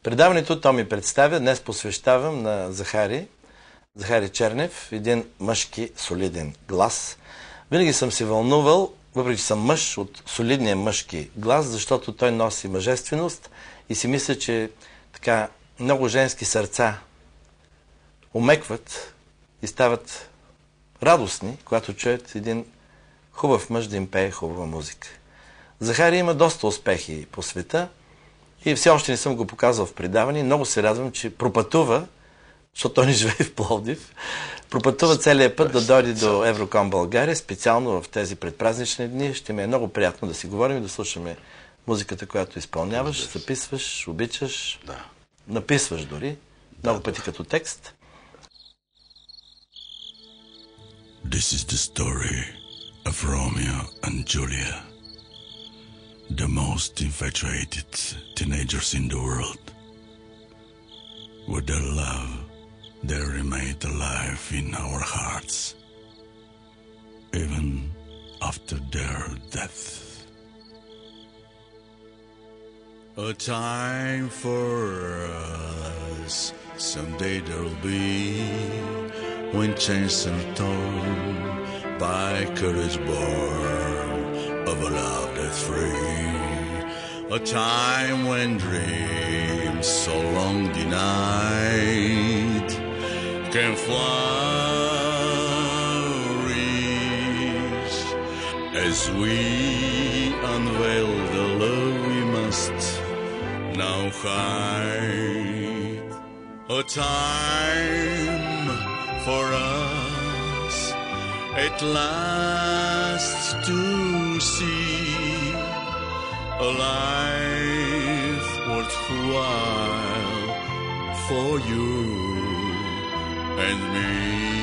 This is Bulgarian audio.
Предаването то ми представя, днес посвещавам на Захари Чернев, един мъжки солиден глас. Винаги съм се вълнувал, въпреки че съм мъж, от солидния мъжки глас, защото той носи мъжественост и си мисля, че така много женски сърца омекват и стават радостни, когато чуят един хубав мъж да им пее хубава музика. Захари има доста успехи по света и все още не съм го показал в предаване. Много се радвам, че пропътува, защото той не живее в Пловдив, пропътува целият път да дойде до Евроком България, специално в тези предпразнични дни. Ще ми е много приятно да си говорим и да слушаме музиката, която изпълняваш, записваш, обичаш, написваш дори, много пъти като текст. This is the story of Romeo and Julia, the most infatuated teenagers in the world. With their love, they remain alive in our hearts, even after their death. A time for us, someday there'll be, when chains are torn by courage born of a love that's free. A time when dreams so long denied can flourish as we unveil the love we must now hide. A time for us at last to see a life worthwhile for you and me.